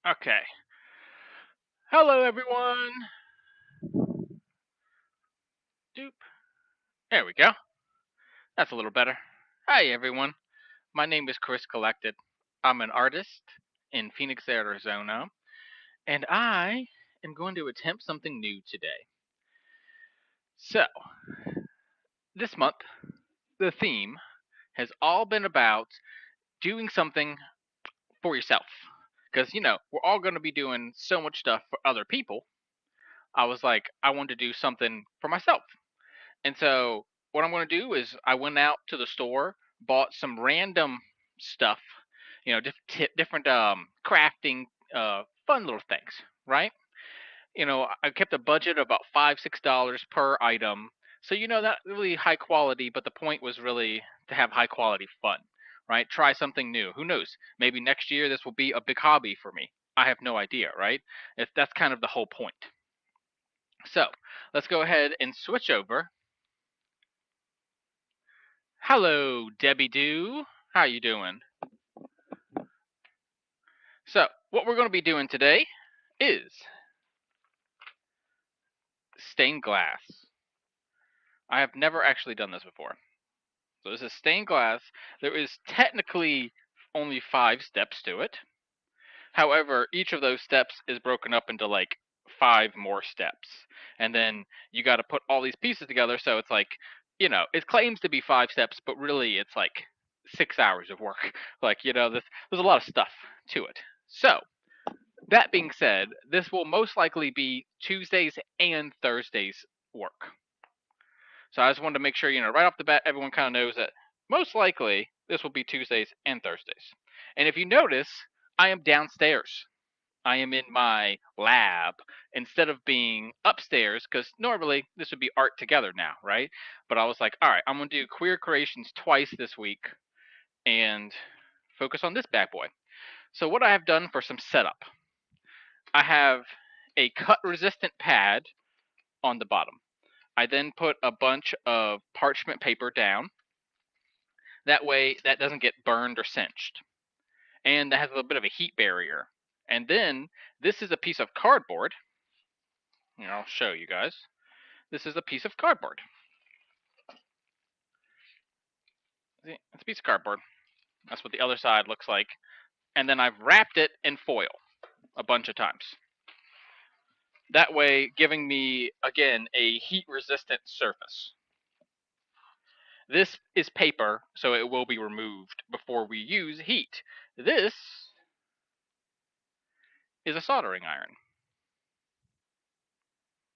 Okay. Hello, everyone. Doop. There we go. That's a little better. Hi, everyone. My name is Chris Collected. I'm an artist in Phoenix, Arizona, and I am going to attempt something new today. So, this month, the theme has all been about doing something for yourself. Because, we're all going to be doing so much stuff for other people. I was like, I want to do something for myself. And so what I'm going to do is I went out to the store, bought some random stuff, different crafting, fun little things, right? I kept a budget of about $5-6 per item, so not really high quality, but the point was really to have high quality fun, right? Try something new. Who knows? Maybe next year this will be a big hobby for me. I have no idea, right? If that's kind of the whole point. So let's go ahead and switch over. Hello, Debbie Doo. How you doing? So, what we're going to be doing today is stained glass. I have never actually done this before. So this is stained glass. There is technically only 5 steps to it. However, each of those steps is broken up into like 5 more steps. And then you got to put all these pieces together, so it's like, it claims to be 5 steps, but really it's like 6 hours of work. Like, there's a lot of stuff to it. So, that being said, this will most likely be Tuesdays and Thursdays work. So I just wanted to make sure, right off the bat, everyone kind of knows that most likely this will be Tuesdays and Thursdays. And if you notice, I am downstairs. I am in my lab instead of being upstairs, because normally this would be art together now, right? But I was like, all right, I'm going to do queer creations twice this week and focus on this bad boy. So what I have done for some setup, I have a cut resistant pad on the bottom. I then put a bunch of parchment paper down. That way that doesn't get burned or singed. And that has a little bit of a heat barrier. And then this is a piece of cardboard. Here, I'll show you guys. This is a piece of cardboard. See, it's a piece of cardboard. That's what the other side looks like. And then I've wrapped it in foil a bunch of times. That way, giving me, again, a heat-resistant surface. This is paper, so it will be removed before we use heat. This is a soldering iron.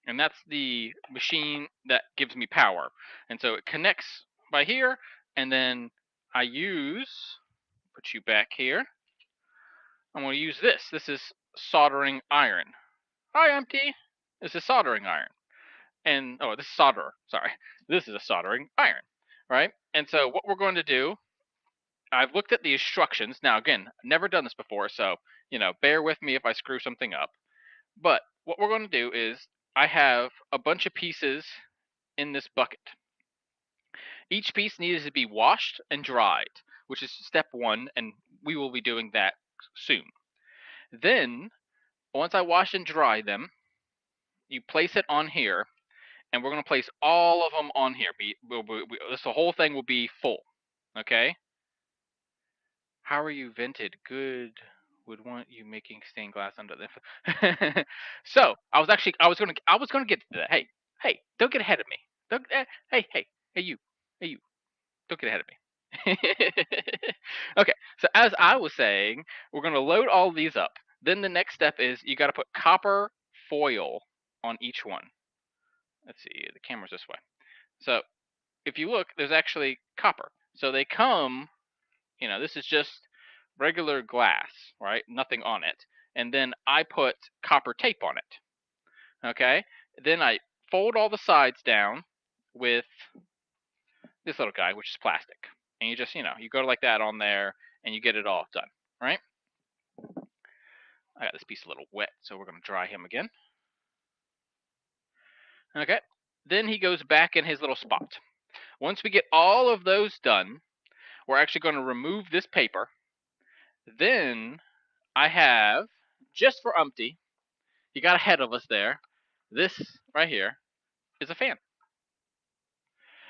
And that's the machine that gives me power. And so it connects by here, and then I put you back here. I'm going to use this. This is soldering iron. Hi, Empty. This is soldering iron. And, oh, this is solderer. Sorry. This is a soldering iron, right? And so what we're going to do, I've looked at the instructions. Now, again, never done this before, so, bear with me if I screw something up. But what we're going to do is I have a bunch of pieces in this bucket. Each piece needs to be washed and dried, which is step 1, and we will be doing that soon. Then, once I wash and dry them, you place it on here, and we're going to place all of them on here. The whole thing will be full, okay? How are you vented? Good. Would want you making stained glass under the. So I was gonna get to that. Hey, don't get ahead of me. Hey, you, don't get ahead of me. Okay, so as I was saying, we're gonna load all these up. Then the next step is you got to put copper foil on each one. Let's see, the camera's this way. So if you look, there's actually copper. So they come, this is just regular glass, right? Nothing on it. And then I put copper tape on it. Okay? Then I fold all the sides down with this little guy, which is plastic. And you just, you go like that on there and you get it all done, right? I got this piece a little wet, so we're going to dry him again. Okay? Then he goes back in his little spot. Once we get all of those done, we're actually going to remove this paper. Then I have just for umpty, he got ahead of us there. This right here is a fan.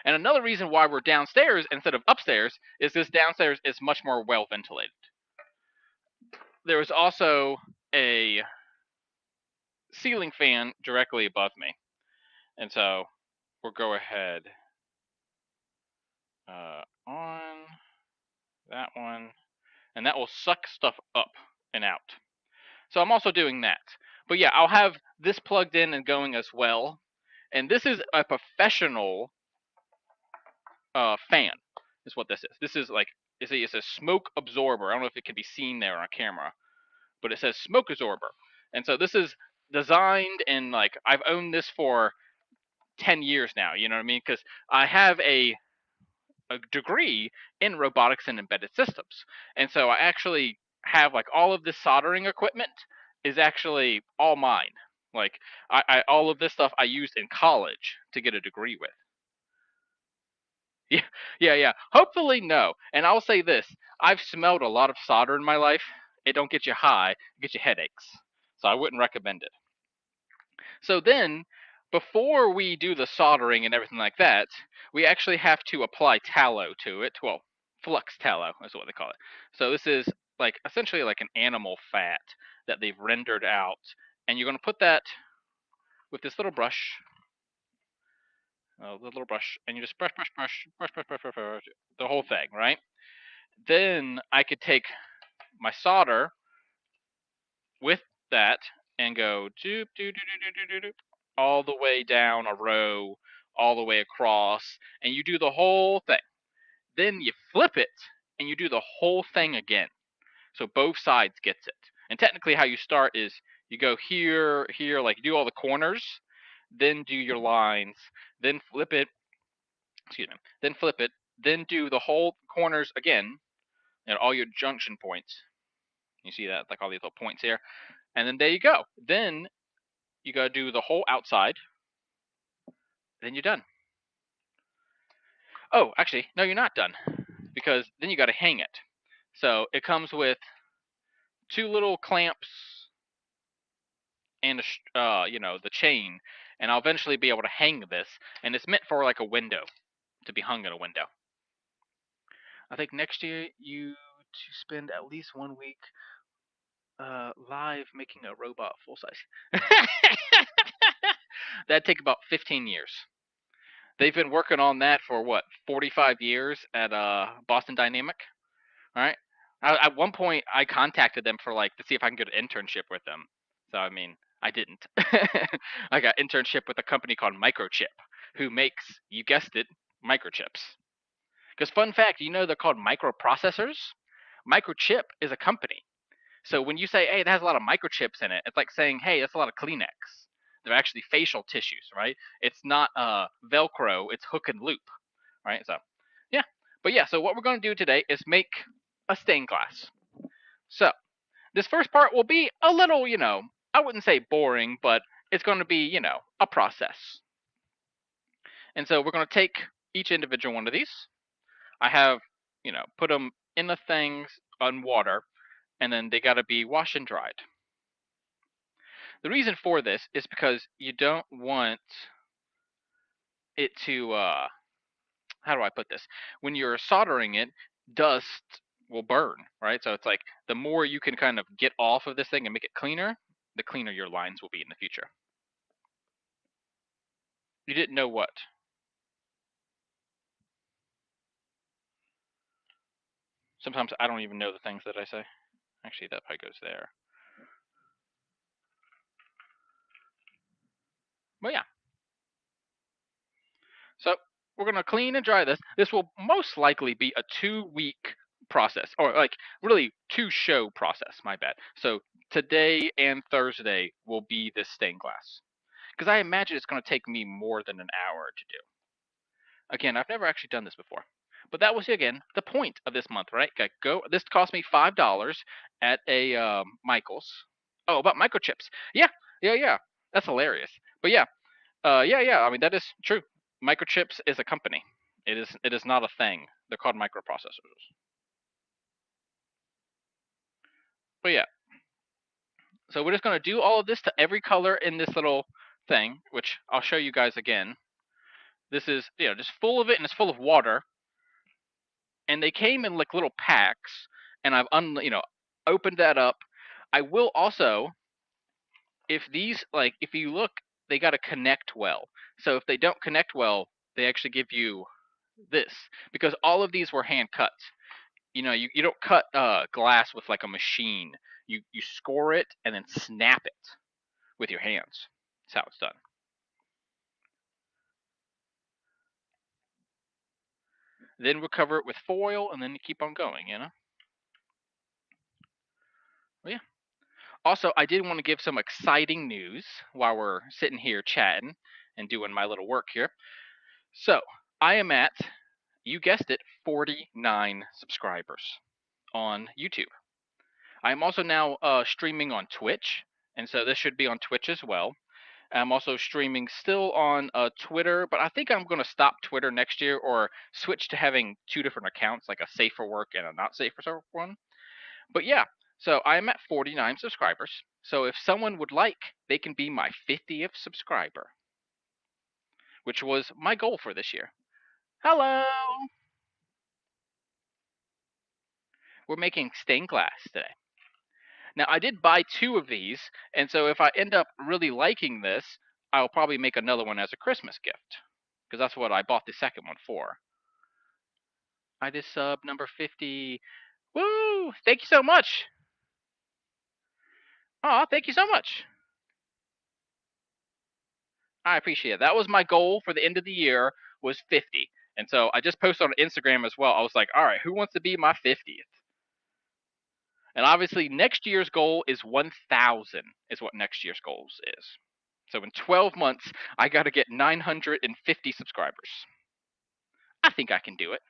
And another reason why we're downstairs instead of upstairs is this downstairs is much more well ventilated. There is also a ceiling fan directly above me. And so we'll go ahead on that one, and that will suck stuff up and out. So I'm also doing that. But yeah, I'll have this plugged in and going as well. And this is a professional fan, is what this is. This is like, it's a smoke absorber. I don't know if it can be seen there on camera, but it says smoke absorber. And so this is designed, and like I've owned this for 10 years now, you know what I mean? Because I have a degree in robotics and embedded systems. And so I actually have like all of this soldering equipment is actually all mine. Like I all of this stuff I used in college to get a degree with. Yeah, yeah. Hopefully no. And I'll say this: I've smelled a lot of solder in my life. It don't get you high; it gets you headaches. So I wouldn't recommend it. So then, before we do the soldering and everything like that, we actually have to apply tallow to it. Well, flux tallow is what they call it. So this is like essentially like an animal fat that they've rendered out, and you're going to put that with this little brush, and you just brush the whole thing, right? Then I could take my solder with that and go doop doop doop doop doop doop all the way down a row, all the way across, and you do the whole thing. Then you flip it and you do the whole thing again. So both sides gets it. And technically how you start is you go here, here, like you do all the corners, then do your lines, then flip it, then flip it, then do the whole corners again, and all your junction points. You see that, like all these little points here. And then there you go. Then you gotta do the whole outside, then you're done. Oh, actually, no, you're not done, because then you gotta hang it. So it comes with two little clamps and the chain, and I'll eventually be able to hang this, and it's meant for like a window, to be hung in a window. I think next year you to spend at least 1 week live making a robot full size. That'd take about 15 years. They've been working on that for what, 45 years at Boston Dynamic. All right. At one point, I contacted them for like to see if I can get an internship with them. So I mean, I didn't. I got internship with a company called Microchip, who makes, you guessed it, microchips. Because fun fact, they're called microprocessors. Microchip is a company. So when you say, hey, it has a lot of microchips in it, it's like saying, hey, that's a lot of Kleenex. They're actually facial tissues, right? It's not Velcro, it's hook and loop, right? So, yeah. But yeah, so what we're going to do today is make a stained glass. So, this first part will be a little, I wouldn't say boring, but it's going to be, a process. And so we're going to take each individual one of these. I have, put them in the things on water, and then they got to be washed and dried. The reason for this is because you don't want it to, how do I put this? When you're soldering it, dust will burn, right? So it's like the more you can kind of get off of this thing and make it cleaner, the cleaner your lines will be in the future. You didn't know what? Sometimes I don't even know the things that I say. Actually, that probably goes there. But yeah. So we're going to clean and dry this. This will most likely be a 2-week process, or like really 2-show process, my bad. So today and Thursday will be this stained glass. Because I imagine it's going to take me more than an hour to do. Again, I've never actually done this before. But that was, again, the point of this month, right? Okay, this cost me $5 at a Michael's. Oh, about microchips. Yeah. That's hilarious. But yeah, yeah. I mean, that is true. Microchips is a company. It is not a thing. They're called microprocessors. But yeah. So we're just going to do all of this to every color in this little thing, which I'll show you guys again. This is, just full of it, and it's full of water. And they came in like little packs, and I've opened that up. I will also, if you look, they got to connect well. So if they don't connect well, they actually give you this, because all of these were hand cut. You don't cut glass with like a machine. You score it and then snap it with your hands. That's how it's done. Then we'll cover it with foil, and then you keep on going. Well, yeah. Also, I did want to give some exciting news while we're sitting here chatting and doing my little work here. So I am at, you guessed it, 49 subscribers on YouTube. I am also now streaming on Twitch, and so this should be on Twitch as well. I'm also streaming still on Twitter, but I think I'm going to stop Twitter next year, or switch to having two different accounts, like a safe for work and a not safe for work one. But yeah, so I am at 49 subscribers. So if someone would like, they can be my 50th subscriber, which was my goal for this year. Hello! We're making stained glass today. Now, I did buy 2 of these, and so if I end up really liking this, I'll probably make another one as a Christmas gift, because that's what I bought the second one for. I did sub number 50. Woo! Thank you so much. Oh, thank you so much. I appreciate it. That was my goal for the end of the year, was 50. And so I just posted on Instagram as well. I was like, all right, who wants to be my 50th? And obviously, next year's goal is 1,000, is what next year's goals is. So in 12 months, I got to get 950 subscribers. I think I can do it.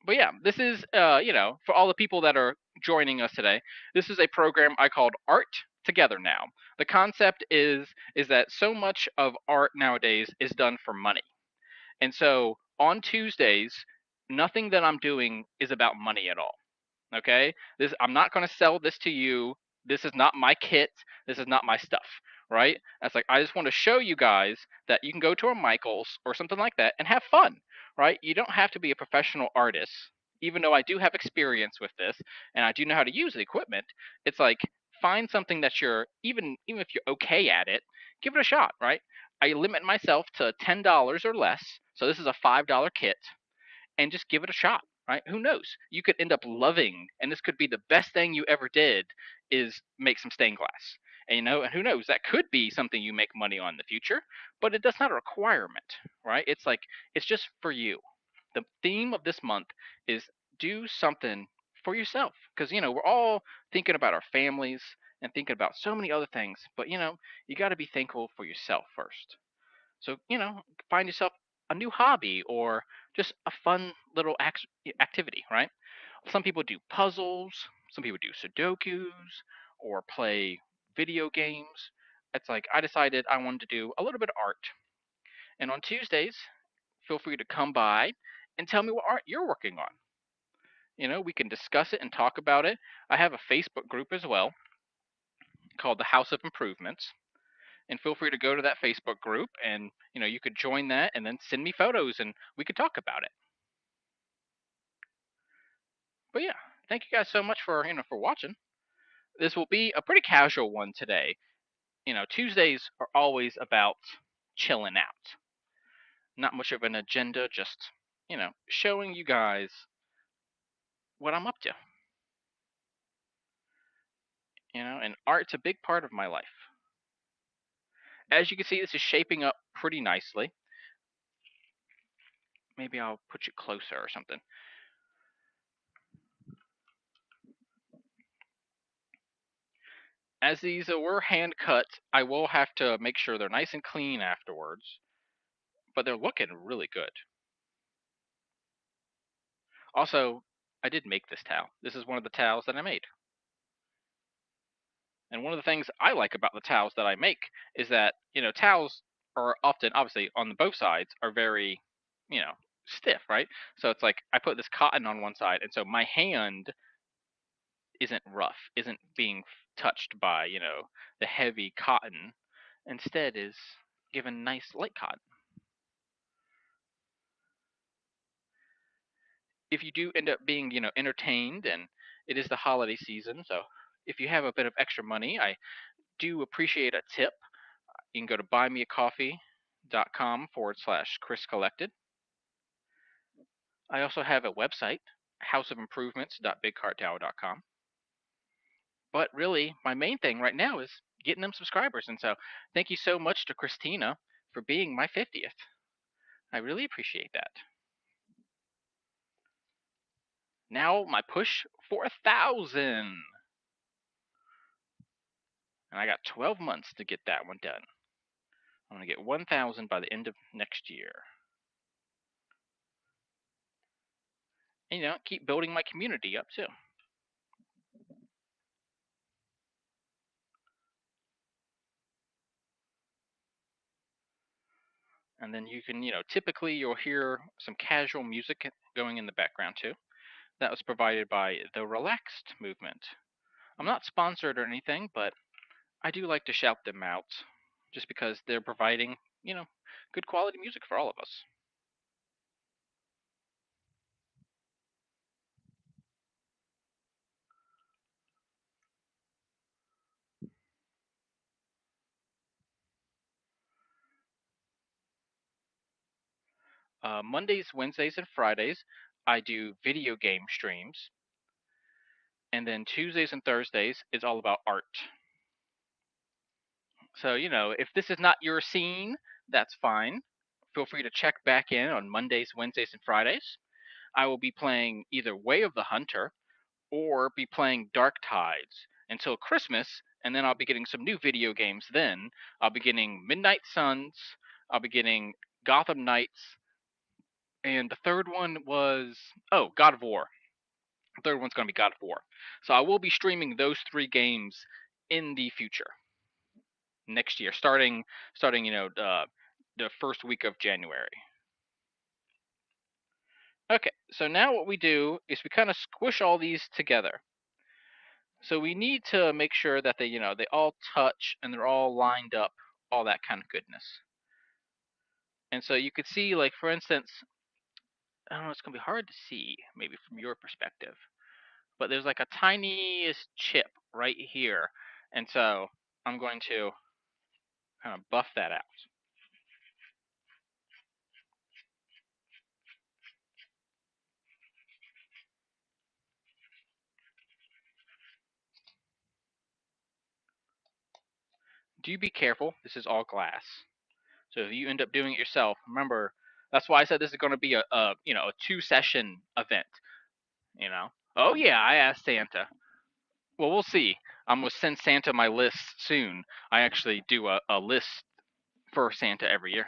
But yeah, this is, for all the people that are joining us today, this is a program I called Art Together Now. The concept is that so much of art nowadays is done for money. And so on Tuesdays, nothing that I'm doing is about money at all. Okay? I'm not going to sell this to you. This is not my kit. This is not my stuff, right? That's like, I just want to show you guys that you can go to a Michaels or something like that and have fun, right? You don't have to be a professional artist. Even though I do have experience with this and I do know how to use the equipment, it's like, find something that you're, even if you're okay at it, give it a shot, right? I limit myself to $10 or less. So this is a $5 kit, and just give it a shot, right? Who knows? You could end up loving, and this could be the best thing you ever did, is make some stained glass. And who knows? That could be something you make money on in the future, but it does not a requirement, right? It's just for you. The theme of this month is do something for yourself, because we're all thinking about our families and thinking about so many other things, but you got to be thankful for yourself first. So, find yourself a new hobby, or just a fun little activity, right? Some people do puzzles, some people do Sudokus, or play video games. It's like, I decided I wanted to do a little bit of art. And on Tuesdays, feel free to come by and tell me what art you're working on. We can discuss it and talk about it. I have a Facebook group as well called the House of Improvements, and feel free to go to that Facebook group, and you could join that and then send me photos and we could talk about it. But yeah, thank you guys so much for watching. This will be a pretty casual one today. Tuesdays are always about chilling out. Not much of an agenda, just showing you guys what I'm up to. And art's a big part of my life. As you can see, this is shaping up pretty nicely. Maybe I'll put you closer or something. As these were hand cut, I will have to make sure they're nice and clean afterwards, but they're looking really good. Also, I did make this towel. This is one of the towels that I made. And one of the things I like about the towels that I make is that, towels are often, obviously, on both sides, are very, stiff, right? So it's like, I put this cotton on one side, and so my hand isn't rough, isn't being touched by, you know, the heavy cotton. Instead is given nice light cotton. If you do end up being, you know, entertained, and it is the holiday season, so if you have a bit of extra money, I do appreciate a tip. You can go to buymeacoffee.com/Chris Collected. I also have a website, houseofimprovements.bigcarttower.com. But really, my main thing right now is getting them subscribers. And so thank you so much to Christina for being my 50th. I really appreciate that. Now my push for 1,000. And I got 12 months to get that one done. I'm going to get 1,000 by the end of next year. And, you know, keep building my community up too. And then you can, you know, typically you'll hear some casual music going in the background too. That was provided by the Relaxed Movement. I'm not sponsored or anything, but I do like to shout them out just because they're providing, you know, good quality music for all of us. Mondays, Wednesdays, and Fridays, I do video game streams. And then Tuesdays and Thursdays is all about art. So, you know, if this is not your scene, that's fine. Feel free to check back in on Mondays, Wednesdays, and Fridays. I will be playing either Way of the Hunter or be playing Dark Tides until Christmas, and then I'll be getting some new video games then. I'll be getting Midnight Suns, I'll be getting Gotham Knights, and the third one was, oh, God of War. The third one's going to be God of War. So I will be streaming those 3 games in the future next year, starting you know, the first week of January. Okay, so now what we do is we kind of squish all these together. So we need to make sure that they, you know, they all touch and they're all lined up, all that kind of goodness. And so you could see, like, for instance, I don't know, it's gonna be hard to see maybe from your perspective, but there's like a tiniest chip right here. And so I'm going to kind of buff that out. Do be careful, this is all glass. So if you end up doing it yourself, remember, that's why I said this is going to be a you know, a 2-session event, you know. Oh yeah, I asked Santa. Well, we'll see. I'm gonna send Santa my list soon. I actually do a list for Santa every year.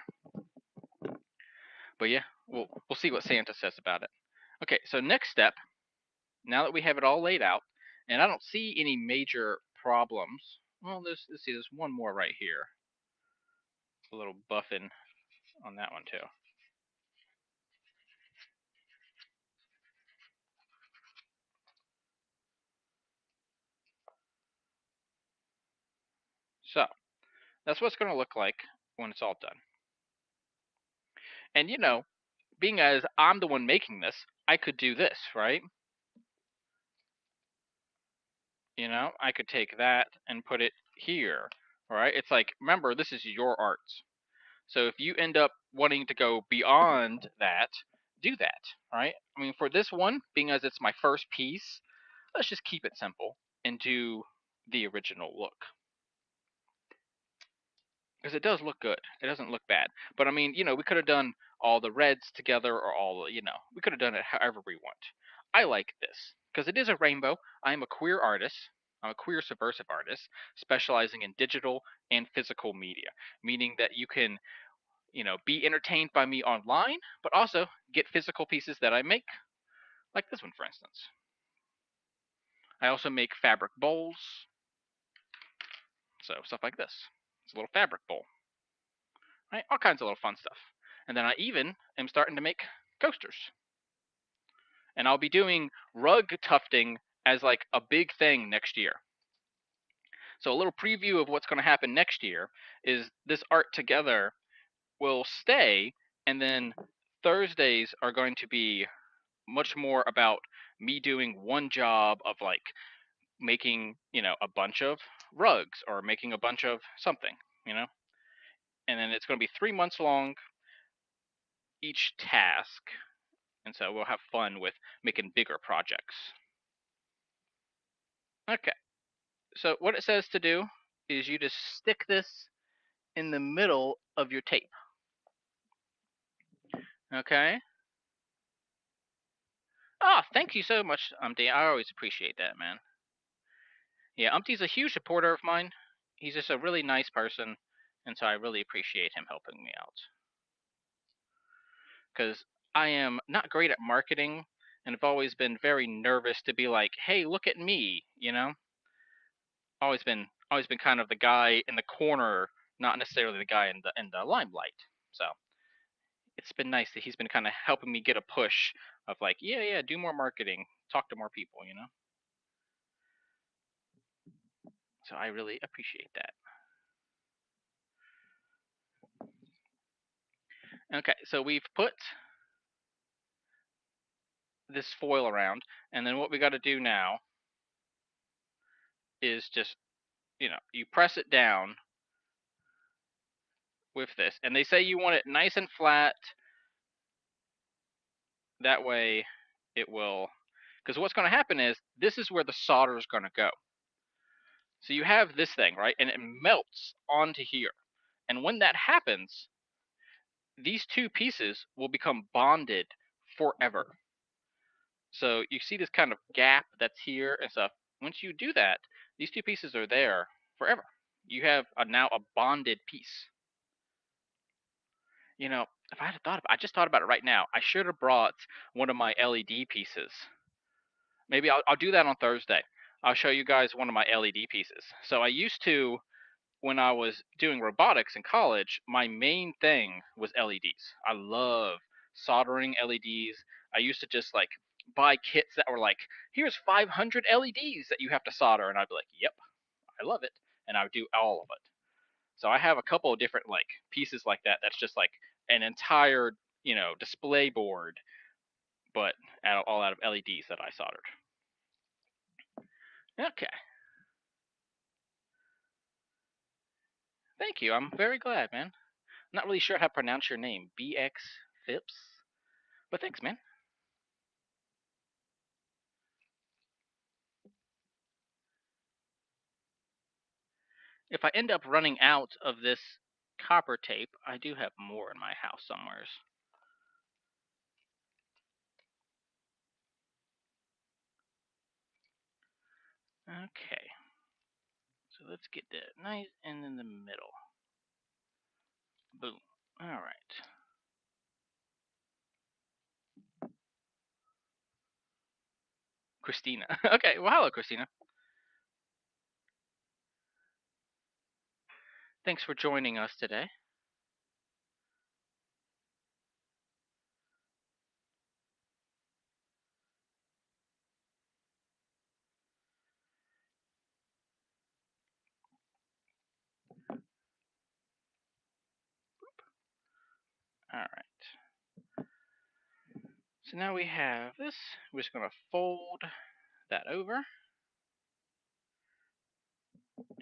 But yeah, we'll see what Santa says about it. Okay, so next step, now that we have it all laid out, and I don't see any major problems. Well, let's see, there's one more right here. A little buffing on that one too. So that's what it's going to look like when it's all done. And you know, being as I'm the one making this, I could do this, right? You know, I could take that and put it here, right? It's like, remember, this is your art. So if you end up wanting to go beyond that, do that, right? I mean, for this one, being as it's my first piece, let's just keep it simple and do the original look. Because it does look good. It doesn't look bad. But I mean, you know, we could have done all the reds together or all, you know, we could have done it however we want. I like this because it is a rainbow. I am a queer artist. I'm a queer subversive artist specializing in digital and physical media, meaning that you can, you know, be entertained by me online, but also get physical pieces that I make, like this one, for instance. I also make fabric bowls, so stuff like this. It's a little fabric bowl, right? All kinds of little fun stuff. And then I even am starting to make coasters. And I'll be doing rug tufting as like a big thing next year. So a little preview of what's going to happen next year is this art together will stay, and then Thursdays are going to be much more about me doing one job of like making, a bunch of rugs or making a bunch of something, and then it's going to be 3 months long each task. And so we'll have fun with making bigger projects. Okay, so what it says to do is you just stick this in the middle of your tape. Okay. Ah, thank you so much, Umpty. I always appreciate that, man. Yeah, Umpty's a huge supporter of mine. He's just a really nice person, and so I really appreciate him helping me out. Because I am not great at marketing, and I've always been very nervous to be like, "Hey, look at me," Always been kind of the guy in the corner, not necessarily the guy in the limelight. So it's been nice that he's been kind of helping me get a push of like, yeah, do more marketing, talk to more people. So I really appreciate that. Okay, so we've put this foil around, and then what we got to do now is just, you press it down with this, and they say you want it nice and flat. That way, it will, because what's going to happen is this is where the solder is going to go. So you have this thing, right? And it melts onto here. And when that happens, these two pieces will become bonded forever. So you see this kind of gap that's here and stuff. Once you do that, these two pieces are there forever. You have now a bonded piece. If I had thought, I just thought about it right now. I should have brought one of my LED pieces. Maybe I'll do that on Thursday. I'll show you guys one of my LED pieces. So I used to, when I was doing robotics in college, my main thing was LEDs. I love soldering LEDs. I used to just like buy kits that were like, here's 500 LEDs that you have to solder, and I'd be like, yep, I love it, and I would do all of it. So I have a couple of different like pieces like that. That's just like an entire display board, but all out of LEDs that I soldered. Okay. Thank you. I'm very glad, man. I'm not really sure how to pronounce your name. BX Phipps? But thanks, man. If I end up running out of this copper tape, I do have more in my house somewhere. Okay. So let's get that nice and in the middle. Boom. Alright. Christina. Okay, well, hello, Christina. Thanks for joining us today. Alright. So now we have this. We're just going to fold that over.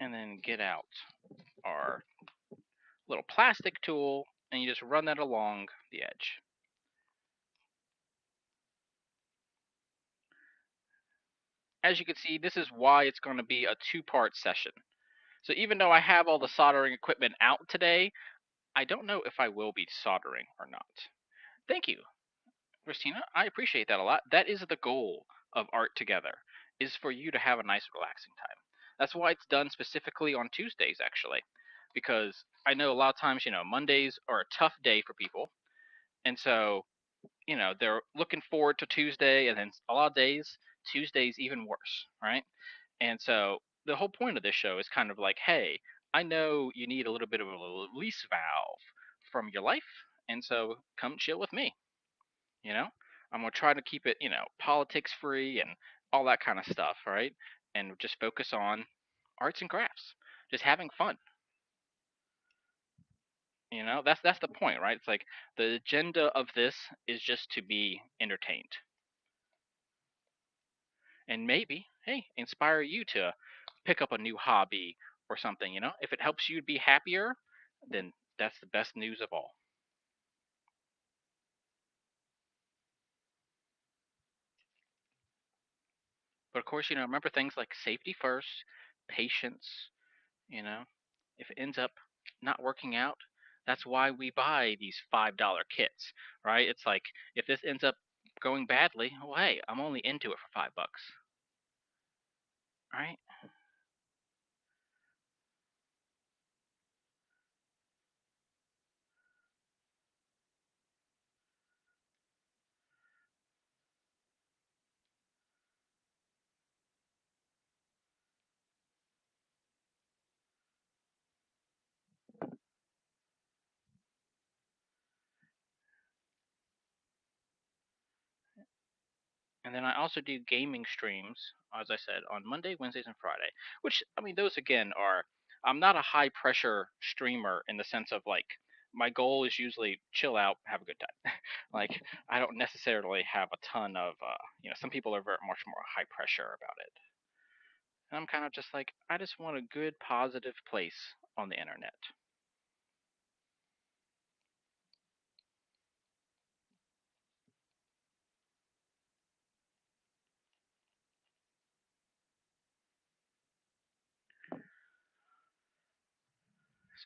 And then get out our little plastic tool, and you just run that along the edge. As you can see, this is why it's going to be a two-part session. So even though I have all the soldering equipment out today, I don't know if I will be soldering or not. Thank you, Christina. I appreciate that a lot. That is the goal of Art Together, is for you to have a nice relaxing time. That's why it's done specifically on Tuesdays, actually, because I know a lot of times, Mondays are a tough day for people, and so, they're looking forward to Tuesday, and then a lot of days, Tuesday's even worse, right? And so the whole point of this show is kind of like, hey, I know you need a little bit of a release valve from your life, and so come chill with me, you know? I'm gonna try to keep it, politics free and all that kind of stuff, right? And just focus on arts and crafts, just having fun. That's the point, right? It's like the agenda of this is just to be entertained and maybe, hey, inspire you to pick up a new hobby or something. If it helps you be happier, then that's the best news of all. But of course, remember things like safety first, patience, you know. If it ends up not working out, that's why we buy these $5 kits, right? It's like if this ends up going badly, well, hey, I'm only into it for $5, right? And then I also do gaming streams, as I said, on Monday, Wednesdays, and Friday. Which I mean, those again are. I'm not a high pressure streamer in the sense of like my goal is usually chill out, have a good time. Like I don't necessarily have a ton of. Some people are very much more high pressure about it. And I'm kind of just like I just want a good positive place on the internet.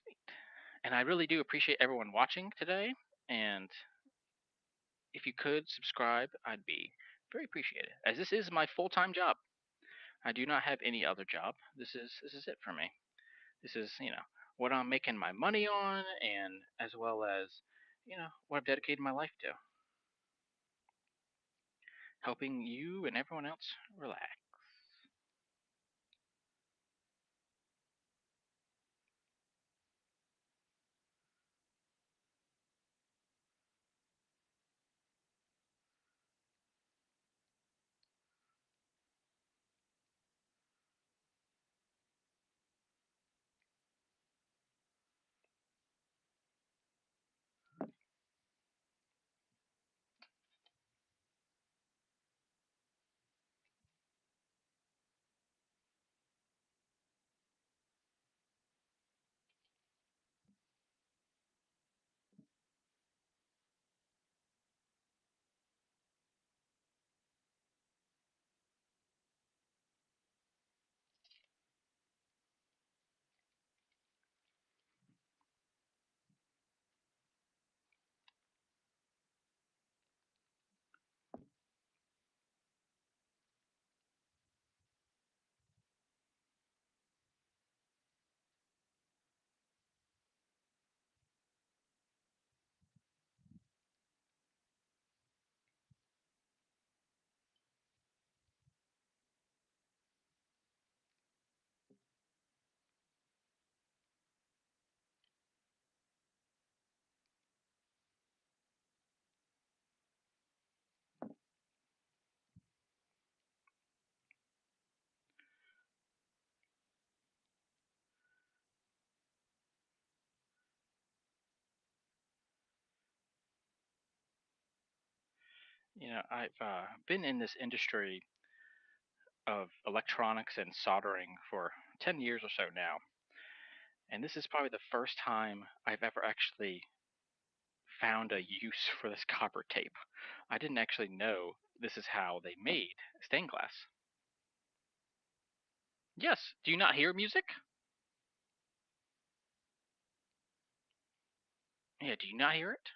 Sweet. And I really do appreciate everyone watching today. And if you could subscribe, I'd be very appreciated. As this is my full-time job. I do not have any other job. This is it for me. This is, what I'm making my money on and as well as, what I've dedicated my life to. Helping you and everyone else relax. I've been in this industry of electronics and soldering for 10 years or so now. And this is probably the first time I've ever actually found a use for this copper tape. I didn't actually know this is how they made stained glass. Yes, do you not hear music? Yeah, do you not hear it?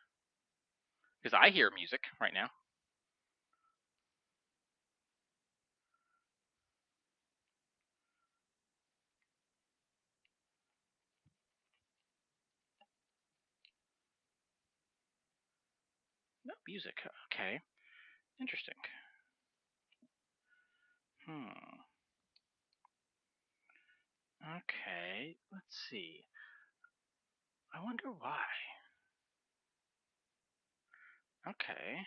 Because I hear music right now. No music. Okay, interesting. Hmm. Okay, let's see. I wonder why. Okay.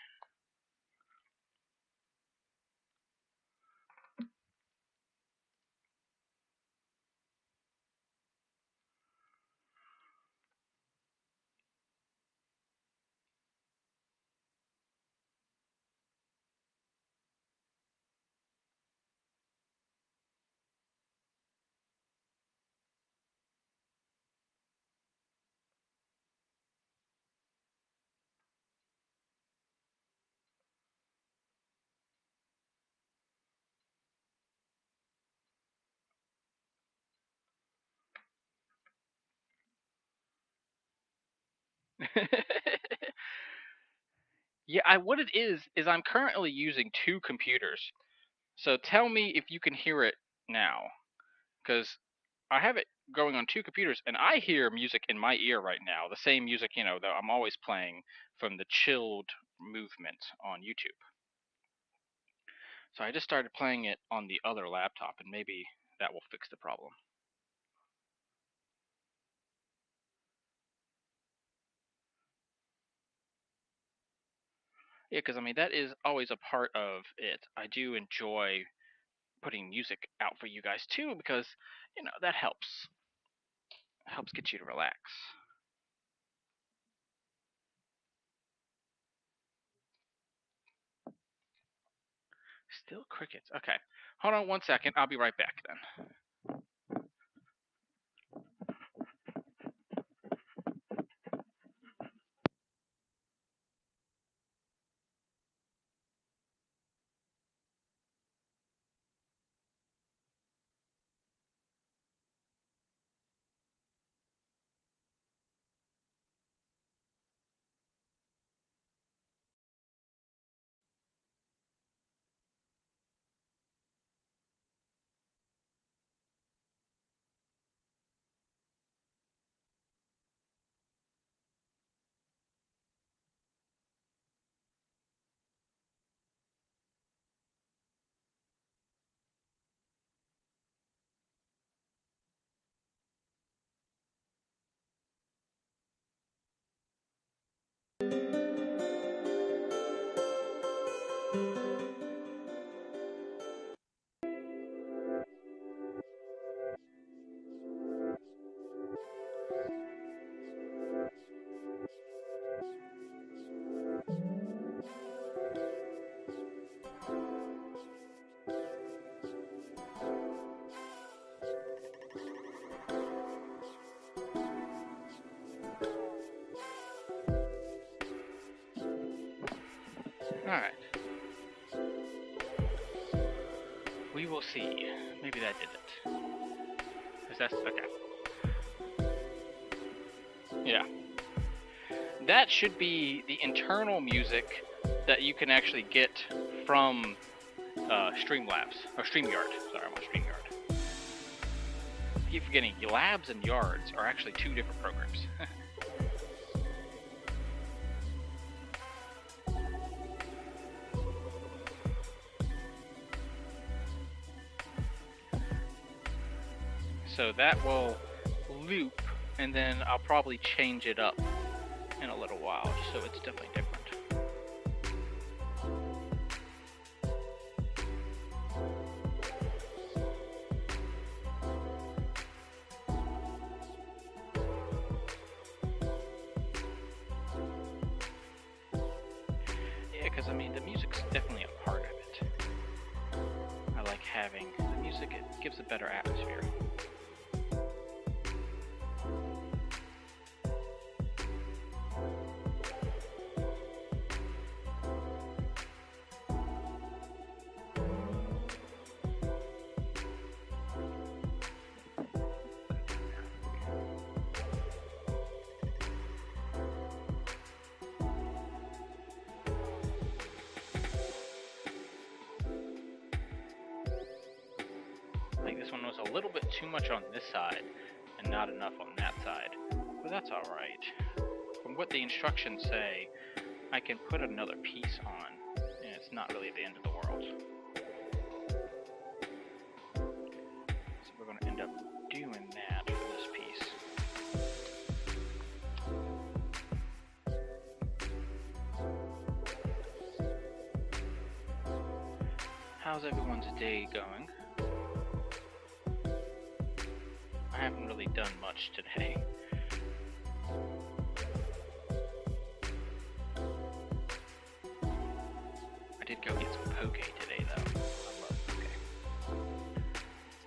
Yeah, what it is I'm currently using two computers. So tell me if you can hear it now, because I have it going on two computers, and I hear music in my ear right now. The same music, that I'm always playing from the chilled movement on YouTube. So I just started playing it on the other laptop, and maybe that will fix the problem. Yeah, because I mean that is always a part of it. I do enjoy putting music out for you guys too, because that helps get you to relax. Still crickets. Okay, hold on 1 second. I'll be right back then. All right. We will see. Maybe that did it. Is that okay? Yeah. That should be the internal music that you can actually get from Streamlabs or StreamYard. Sorry, I'm on StreamYard. I keep forgetting. Labs and Yards are actually two different programs. So that will loop, and then I'll probably change it up in a little while, so it's definitely different. Yeah, because I mean the music's definitely a part of it. I like having the music, it gives a better atmosphere. This one was a little bit too much on this side and not enough on that side, but that's alright. From what the instructions say, I can put another piece on, and it's not really the end of the world. So we're going to end up doing that for this piece. How's everyone's day going? I haven't really done much today. I did go get some poke today though. I love poke.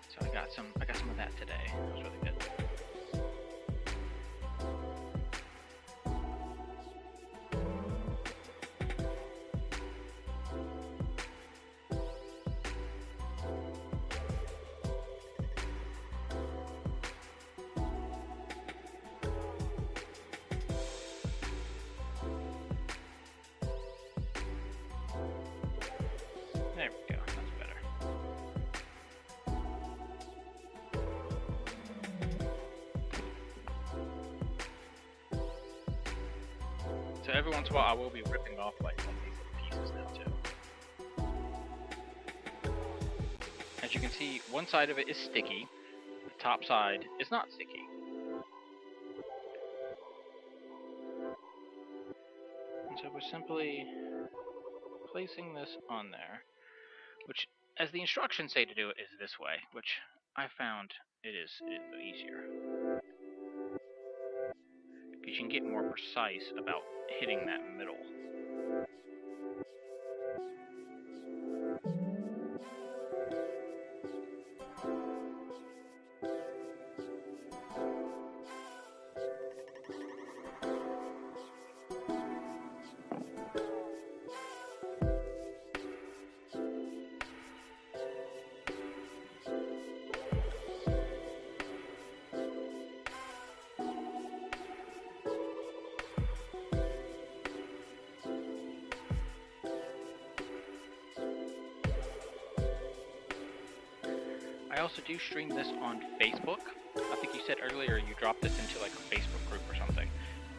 So I got some of that today. It was really good. So every once in a while I will be ripping off like one of these little pieces now too. As you can see, one side of it is sticky, the top side is not sticky. And so we're simply placing this on there, which, as the instructions say to do it, is this way, which I found it is easier. Because you can get more precise about hitting that middle. I also do stream this on Facebook. I think you said earlier you dropped this into like a Facebook group or something.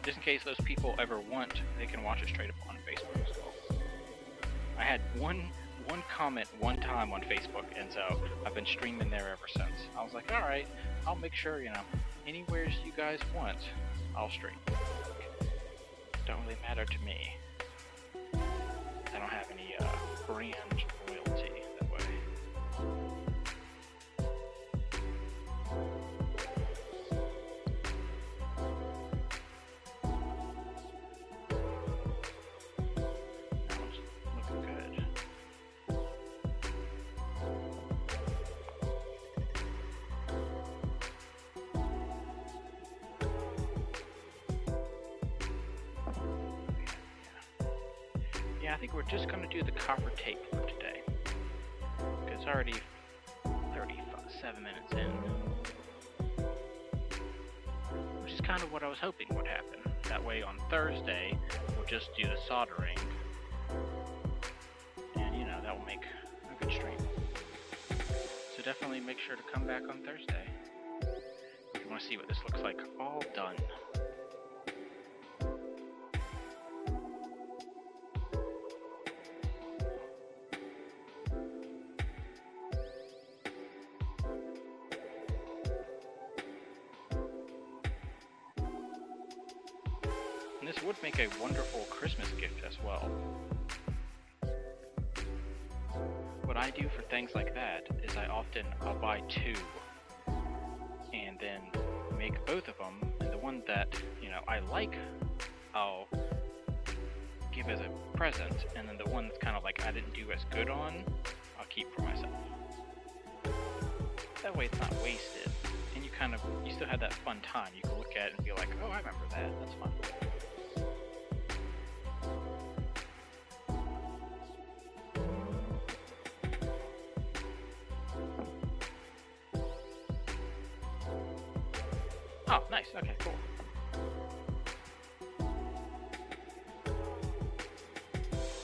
Just in case those people ever want, they can watch it straight up on Facebook as well. I had one comment one time on Facebook, and so I've been streaming there ever since. I was like, alright, I'll make sure, you know, anywhere you guys want, I'll stream. Don't really matter to me. I don't have any brand loyalty that way. Yeah, I think we're just going to do the copper tape for today. Because it's already 37 minutes in. Which is kind of what I was hoping would happen. That way on Thursday, we'll just do the soldering. And, you know, that will make a good stream. So definitely make sure to come back on Thursday if you want to see what this looks like all done. And this would make a wonderful Christmas gift as well. What I do for things like that is I'll buy two and then make both of them, and the one that, you know, I like, I'll give as a present, and then the one that's kind of like I didn't do as good on, I'll keep for myself. That way it's not wasted, and you still have that fun time. You can look at it and be like, oh, I remember that, that's fun. Oh, nice. Okay, cool.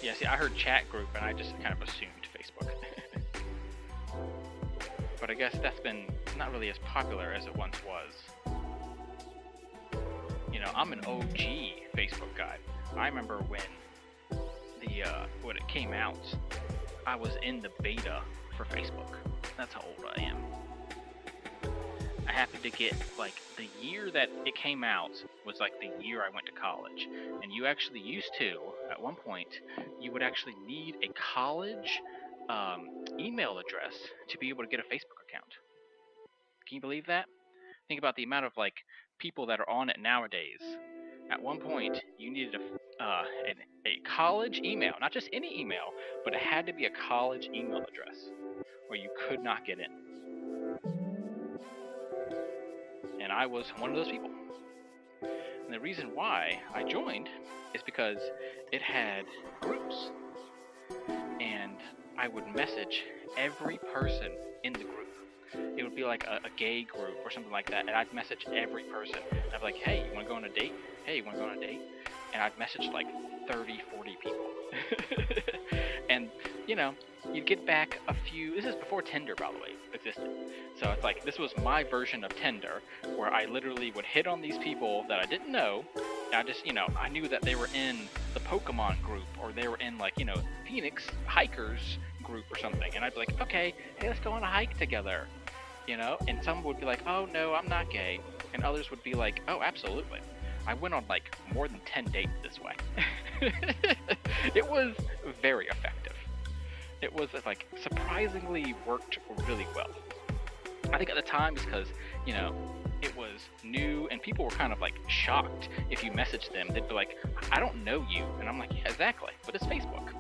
Yeah, see, I heard chat group, and I just kind of assumed Facebook. But I guess that's been not really as popular as it once was. You know, I'm an OG Facebook guy. I remember when when it came out, I was in the beta for Facebook. That's how old I am. I happened to get, like, the year that it came out was like the year I went to college. And you actually used to, at one point, you would actually need a college email address to be able to get a Facebook account. Can you believe that? Think about the amount of, like, people that are on it nowadays. At one point, you needed a college email, not just any email, but it had to be a college email address, or you could not get in. And I was one of those people. And the reason why I joined is because it had groups. And I would message every person in the group. It would be like a gay group or something like that. And I'd message every person. I'd be like, hey, you want to go on a date? Hey, you want to go on a date? And I'd message like 30, 40 people. And, you know, you'd get back a few. This is before Tinder, by the way, existed. So it's like, this was my version of Tinder, where I literally would hit on these people that I didn't know, I just, I knew that they were in the Pokemon group, or they were in, like, Phoenix Hikers group or something. And I'd be like, okay, hey, let's go on a hike together, And some would be like, oh, no, I'm not gay. And others would be like, oh, absolutely. I went on, like, more than 10 dates this way. It was very effective. It was, like, surprisingly worked really well. I think at the time, because, it was new, and people were kind of, like, shocked if you messaged them. They'd be like, I don't know you. And I'm like, yeah, exactly. But it's Facebook.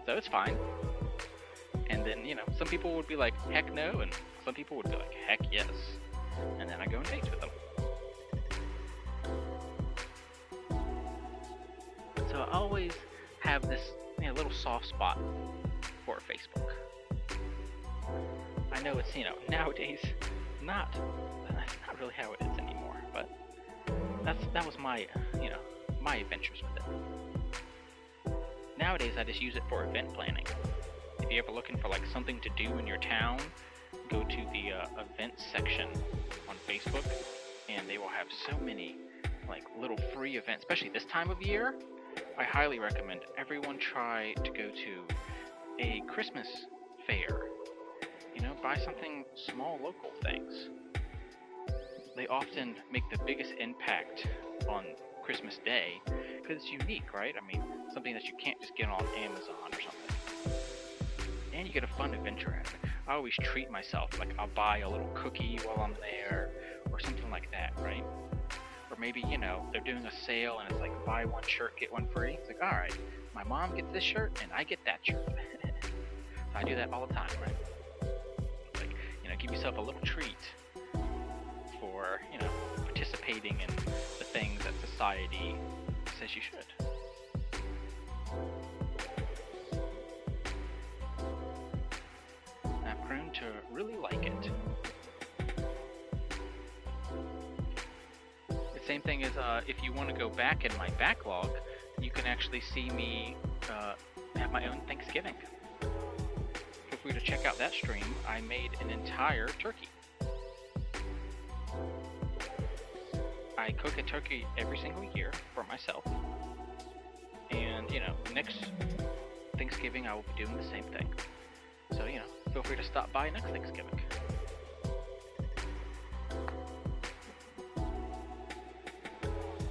So it's fine. And then, some people would be like, heck no. And some people would be like, heck yes. And then I go on dates with them. So I always have this little soft spot for Facebook. I know it's, nowadays that's not really how it is anymore, but that was my, my adventures with it. Nowadays, I just use it for event planning. If you're ever looking for, like, something to do in your town, go to the events section on Facebook, and they will have so many, like, little free events, especially this time of year. I highly recommend everyone try to go to a Christmas fair. Buy something small, local things. They often make the biggest impact on Christmas Day because it's unique, right? I mean, something that you can't just get on Amazon or something. And you get a fun adventure out of it. I always treat myself, like I'll buy a little cookie while I'm there or something like that, right? Or maybe, they're doing a sale and it's like buy one shirt, get one free. It's like, all right, my mom gets this shirt and I get that shirt. So I do that all the time, right? Give yourself a little treat for, participating in the things that society says you should. I've grown to really like it. The same thing as if you want to go back in my backlog, you can actually see me have my own Thanksgiving. Feel free to check out that stream. I made an entire turkey. I cook a turkey every single year for myself. And, next Thanksgiving I will be doing the same thing. So, feel free to stop by next Thanksgiving.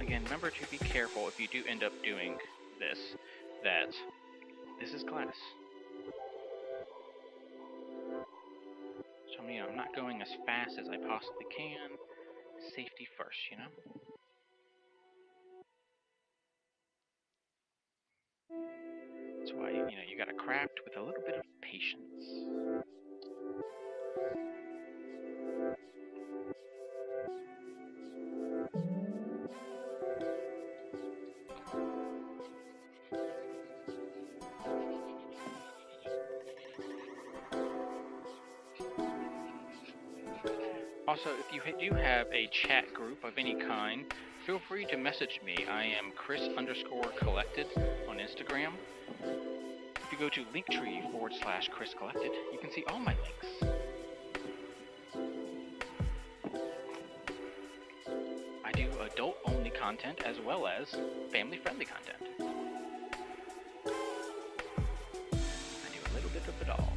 Again, remember to be careful if you do end up doing this, that this is glass. So, I'm not going as fast as I possibly can. Safety first, That's why, you gotta craft with a little bit of patience. Also, if you do have a chat group of any kind, feel free to message me. I am Chris_Collected on Instagram. If you go to Linktree/Chris Collected, you can see all my links. I do adult-only content as well as family-friendly content. I do a little bit of it all.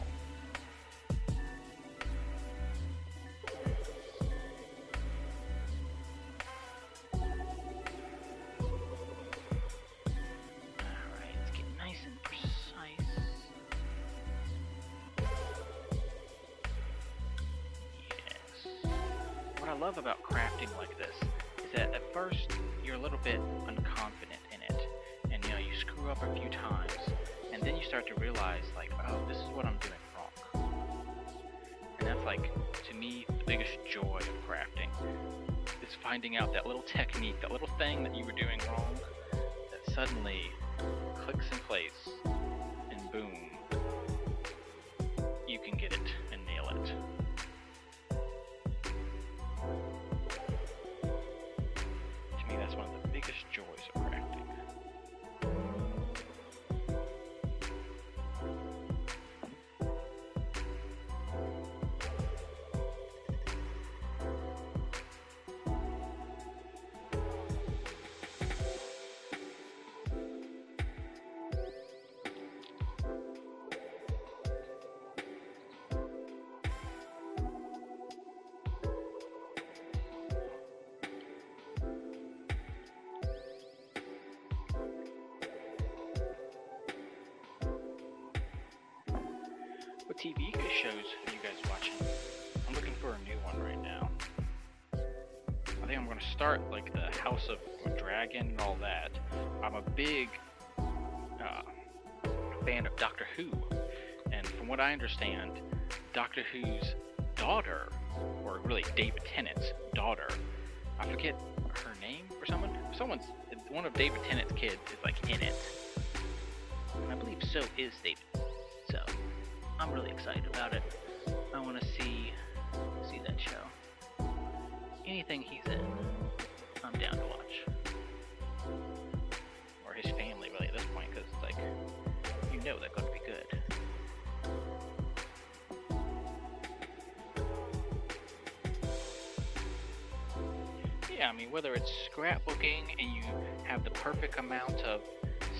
Love about crafting like this is that at first you're a little bit unconfident in it, and you screw up a few times, and then you start to realize, like, oh, this is what I'm doing wrong. And that's, like, to me, the biggest joy of crafting is finding out that little technique, that little thing that you were doing wrong, that suddenly clicks in place, and boom, you can get it and nail it. That's one of the biggest joys of crafting. TV shows are you guys watching? I'm looking for a new one right now. I think I'm gonna start like the House of Dragon and all that. I'm a big fan of Doctor Who, and from what I understand, Doctor Who's daughter, or really David Tennant's daughter, I forget her name or one of David Tennant's kids is like in it. And I believe so is David. So I'm really excited about it. I want to see that show. Anything he's in, I'm down to watch. Or his family, really, at this point, because it's like, you know they're going to be good. Yeah, I mean, whether it's scrapbooking and you have the perfect amount of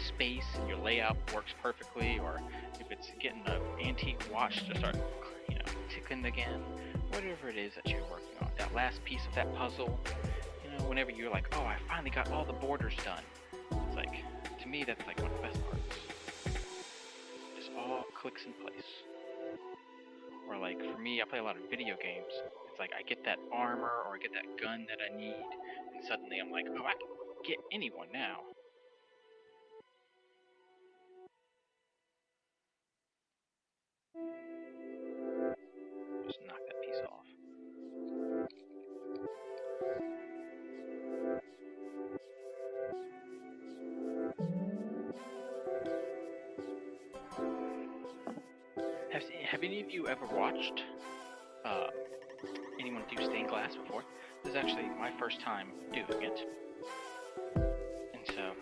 space and your layout works perfectly, or if it's getting an antique watch to start, ticking again, whatever it is that you're working on, that last piece of that puzzle, whenever you're like, oh, I finally got all the borders done, it's like, to me, that's like one of the best parts. Just all clicks in place. Or like, for me, I play a lot of video games. It's like, I get that armor, or I get that gun that I need, and suddenly I'm like, oh, I can get anyone now. Just knock that piece off. Have any of you ever watched anyone do stained glass before? This is actually my first time doing it. And so,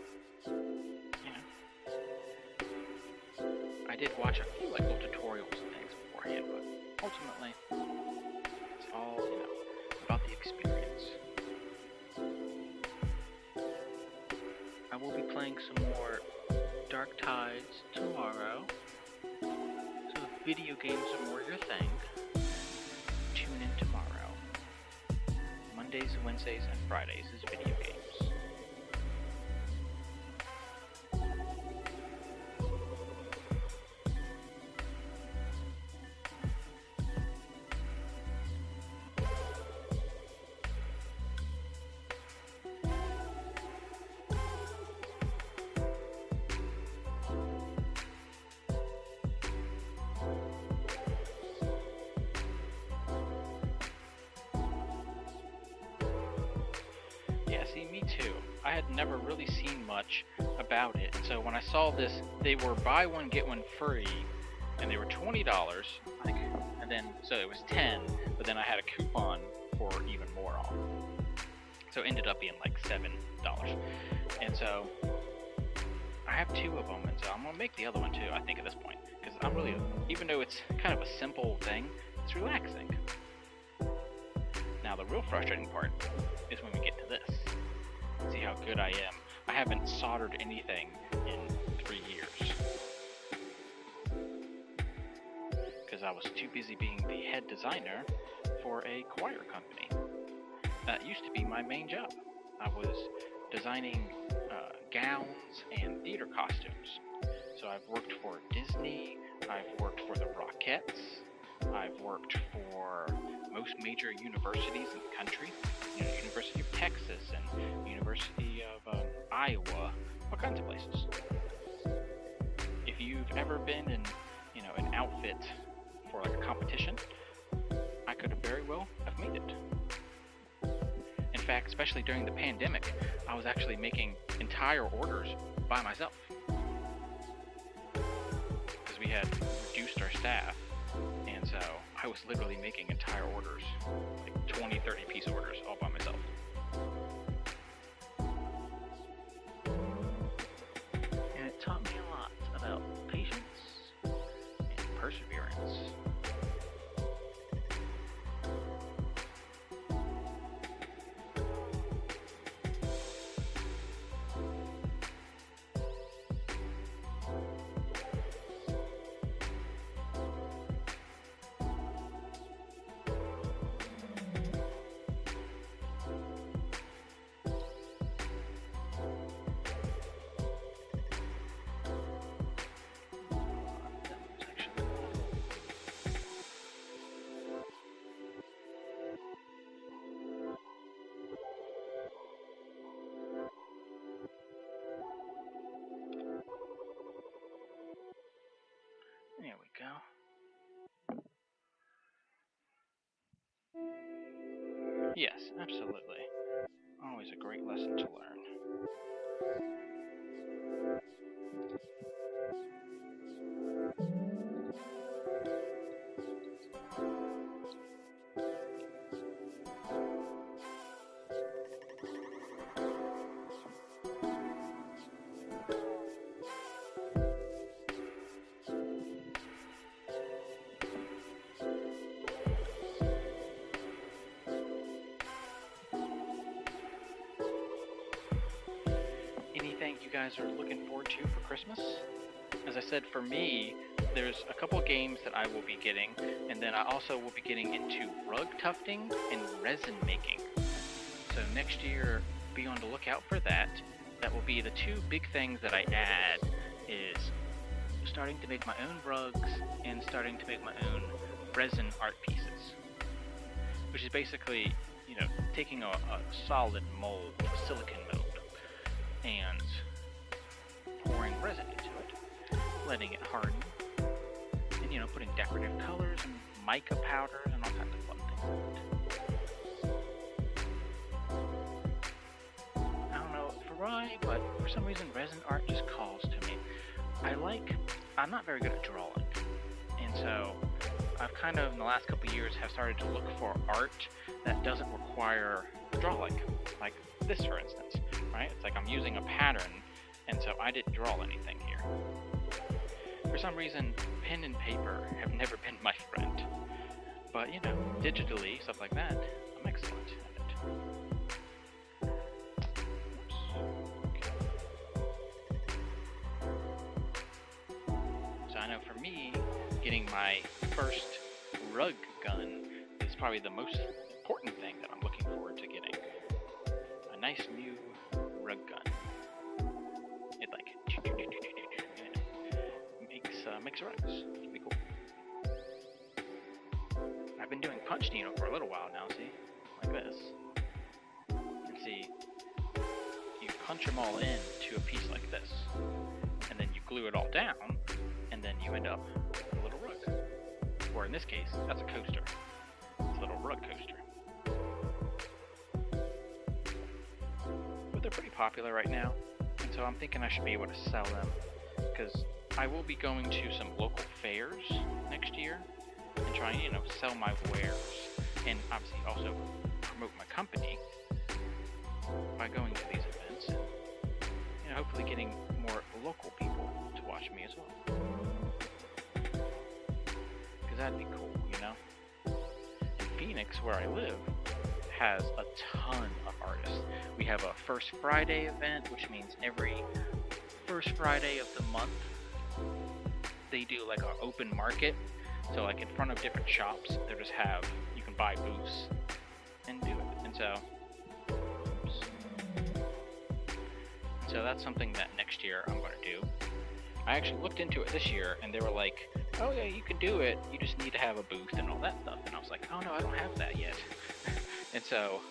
I did watch a few like little tutorials and things beforehand, but ultimately, it's all, about the experience. I will be playing some more Dark Tides tomorrow. So if video games are more your thing, tune in tomorrow. Mondays, Wednesdays, and Fridays is video games. Me too. I had never really seen much about it, and so when I saw this, they were buy one get one free, and they were $20, and then so it was 10, but then I had a coupon for even more off, so it ended up being like $7. And so I have two of them, and so I'm gonna make the other one too. I think at this point, because I'm really, even though it's kind of a simple thing, it's relaxing. Now the real frustrating part is when we get to this. See how good I am. I haven't soldered anything in 3 years. Because I was too busy being the head designer for a choir company. That used to be my main job. I was designing gowns and theater costumes. So I've worked for Disney, I've worked for the Rockettes, I've worked for most major universities in the country. University of Texas and University of Iowa, all kinds of places. If you've ever been in, an outfit for like a competition, I could have very well have made it. In fact, especially during the pandemic, I was actually making entire orders by myself because we had reduced our staff, and so I was literally making entire orders, like 20, 30 piece orders all by myself. And it taught me a lot about patience and perseverance. Yes, absolutely. Always a great lesson to learn. Anything you guys are looking forward to for Christmas? As I said, for me, there's a couple games that I will be getting, and then I also will be getting into rug tufting and resin making. So next year, be on the lookout for that. That will be the two big things that I add, is starting to make my own rugs and starting to make my own resin art pieces. Which is basically, taking a solid mold, a silicon mold, and pouring resin into it, letting it harden, and putting decorative colors and mica powders and all kinds of fun things. I don't know why, but for some reason resin art just calls to me. I'm not very good at drawing, and so I've kind of, in the last couple of years, have started to look for art that doesn't require drawing, like this, for instance, right? It's like I'm using a pattern, and so I didn't draw anything here. For some reason, pen and paper have never been my friend, but digitally, stuff like that, I'm excellent at it. Okay. So I know for me, getting my first rug gun is probably the most important thing that I'm looking forward to getting. A nice new rug gun. It makes rugs. It'll be cool. I've been doing punch needle for a little while now, see? Like this. And see, you punch them all into a piece like this, and then you glue it all down, and then you end up with a little rug. Or in this case, that's a coaster. It's a little rug coaster. But they're pretty popular right now, and so I'm thinking I should be able to sell them, because I will be going to some local fairs next year and trying, sell my wares, and obviously also promote my company by going to these events and, hopefully getting more local people to watch me as well. Because that'd be cool, And Phoenix, where I live, has a ton of artists. We have a First Friday event, which means every first Friday of the month, they do like an open market. So like in front of different shops, they just have, you can buy booths and do it. And so that's something that next year I'm going to do. I actually looked into it this year, and they were like, oh yeah, you can do it, you just need to have a booth and all that stuff. And I was like, oh no, I don't have that yet. And so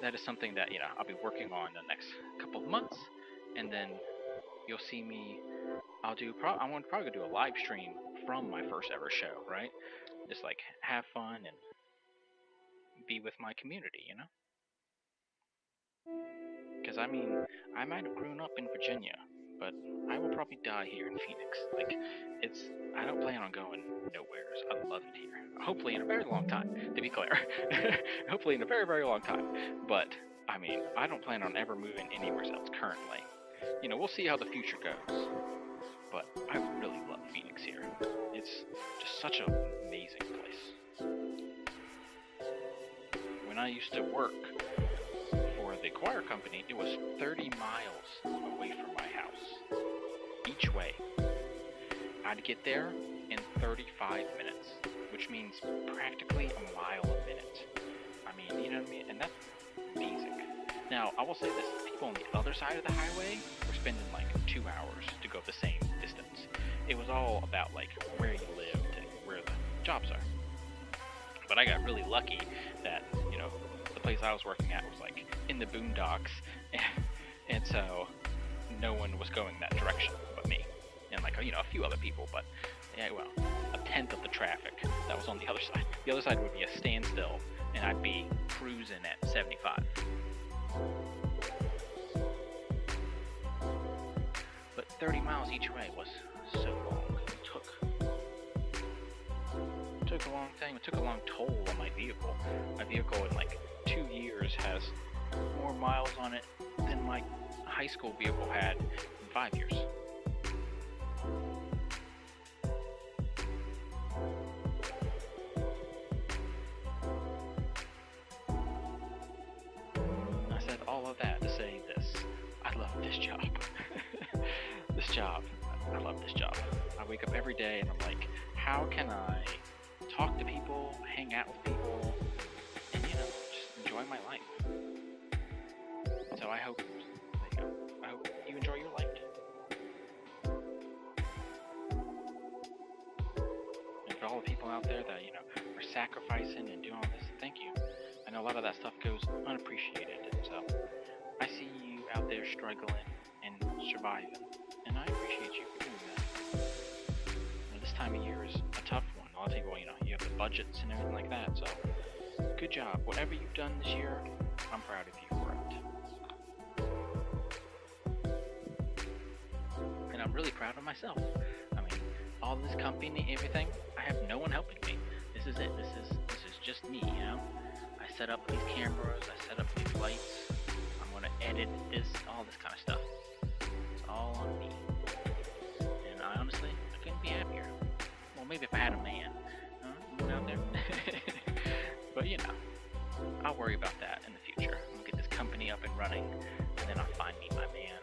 that is something that, I'll be working on the next couple of months, and then you'll see me, I want to probably do a live stream from my first ever show, right? Just like have fun and be with my community, Because I might have grown up in Virginia, but I will probably die here in Phoenix. Like, I don't plan on going nowheres. I love it here. Hopefully in a very long time, to be clear. Hopefully in a very, very long time. But, I don't plan on ever moving anywhere else currently. We'll see how the future goes. But I really love Phoenix here. It's just such an amazing place. When I used to work for the choir company, it was 30 miles away from my house, each way. I'd get there in 35 minutes, which means practically a mile a minute. You know what I mean? And that's amazing. Now, I will say this, people on the other side of the highway were spending like 2 hours to go the same distance. It was all about like where you lived and where the jobs are. But I got really lucky that, the place I was working at was like in the boondocks, and so no one was going that direction but me. And like, a few other people, but yeah, well, a tenth of the traffic that was on the other side. The other side would be a standstill, and I'd be cruising at 75. But 30 miles each way was so long. It took a long time. It took a long toll on my vehicle. My vehicle in like 2 years has more miles on it than my high school vehicle had in 5 years. I said all of that to say this. I love this job. I love this job. I wake up every day and I'm like, how can I talk to people, hang out with people, and just enjoy my life. So I hope you enjoy your life. And for all the people out there that are sacrificing and doing all this, thank you. I know a lot of that stuff goes unappreciated, and so I see you out there struggling and surviving, and I appreciate you for doing that. This time of year is a tough one. A lot of people, you have the budgets and everything like that, so good job. Whatever you've done this year, I'm proud of you for it. And I'm really proud of myself. I mean, all this company, everything, I have no one helping me. This is it. This is just me, I set up these cameras, I set up these lights, I'm gonna edit this, all this kind of stuff. It's all on me. And I honestly couldn't be happier. Well, maybe if I had a man. Out there. But I'll worry about that in the future. I'll get this company up and running, and then I'll find me my man.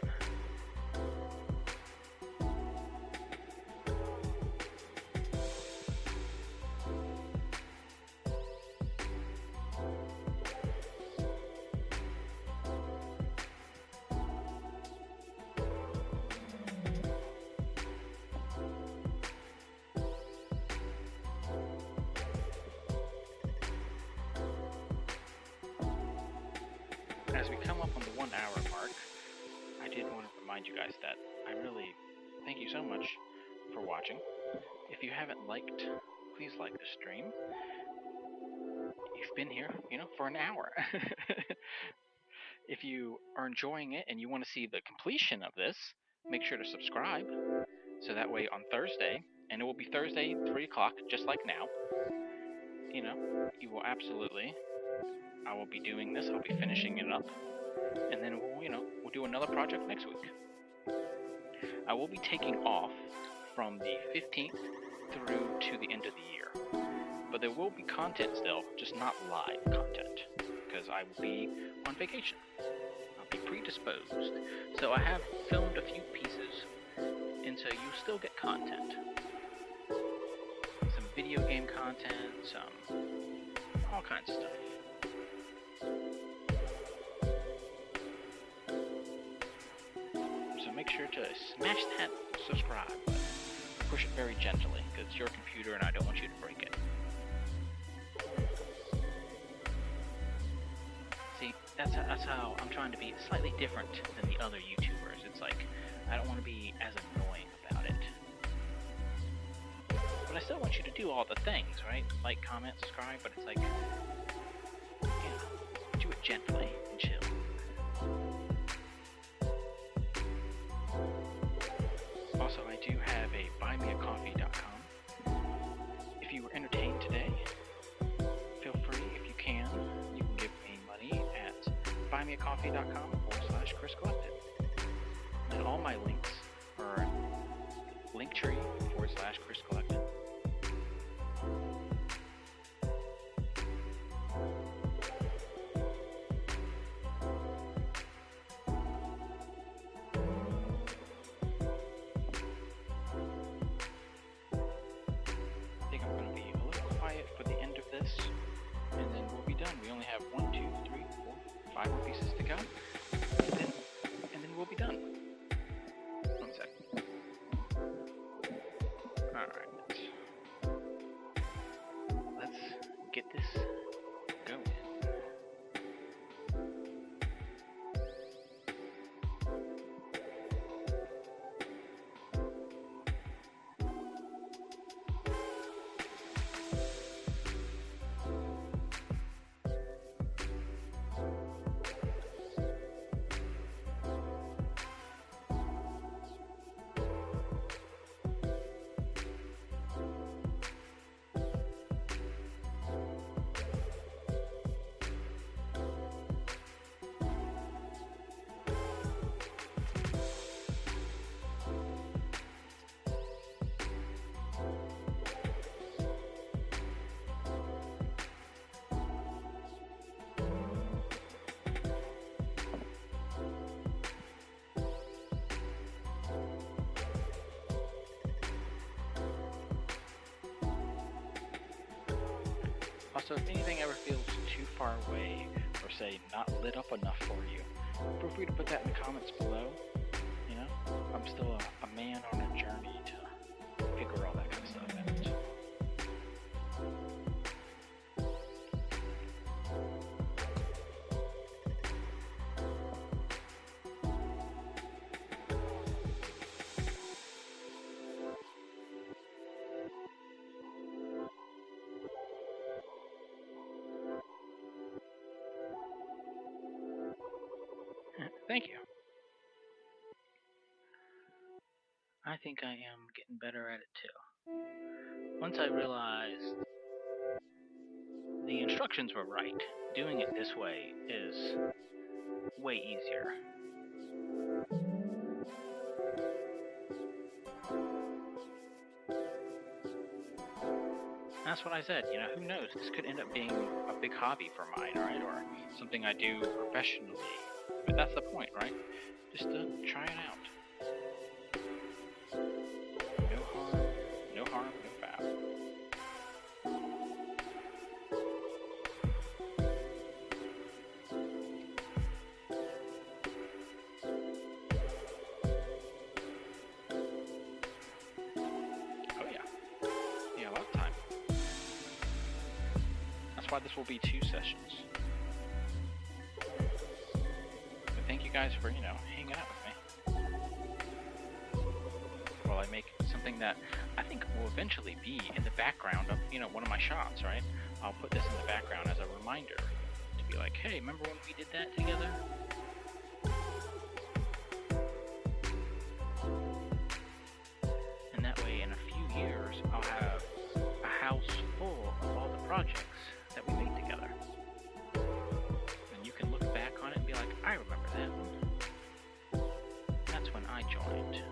As we come up on the 1 hour mark, I did want to remind you guys that I really thank you so much for watching. If you haven't liked, please like the stream. You've been here, for an hour. If you are enjoying it and you want to see the completion of this, make sure to subscribe. So that way on Thursday, and it will be Thursday, 3 o'clock, just like now, you will absolutely... I will be doing this, I'll be finishing it up, and then we'll do another project next week. I will be taking off from the 15th through to the end of the year, but there will be content still, just not live content, because I will be on vacation. I'll be predisposed, so I have filmed a few pieces, and so you still get content. Some video game content, all kinds of stuff. So make sure to smash that subscribe button. Push it very gently, because it's your computer and I don't want you to break it. See, that's how I'm trying to be slightly different than the other YouTubers. It's like, I don't want to be as annoying about it. But I still want you to do all the things, right? Like, comment, subscribe, but it's like, do it gently and chill. Also, I do have a buymeacoffee.com. If you were entertained today, feel free, if you can give me money at buymeacoffee.com/Chris Collected. And all my links are linktree/Chris Collected. And then we'll be done. We only have 1, 2, 3, 4, 5 more pieces to go, and then we'll be done. 1 second. Alright. Let's get this going. So if anything ever feels too far away, or say not lit up enough for you, feel free to put that in the comments below. You know, I'm still a man on a journey to figure all that kind of stuff out. Thank you. I think I am getting better at it too. Once I realized the instructions were right, doing it this way is way easier. That's what I said, you know, who knows? This could end up being a big hobby for mine, right? Or something I do professionally. But that's the point, right? Just to try it out. No harm, no foul. Oh yeah. Yeah, a lot of time. That's why this will be 2 sessions. But thank you guys for, you know, hanging out with me while I make something that I think will eventually be in the background of, you know, one of my shots, right? I'll put this in the background as a reminder to be like, hey, remember when we did that together? And that way, in a few years, I'll have a house full of all the projects that we made together. And you can look back on it and be like, I remember that one. That's when I joined.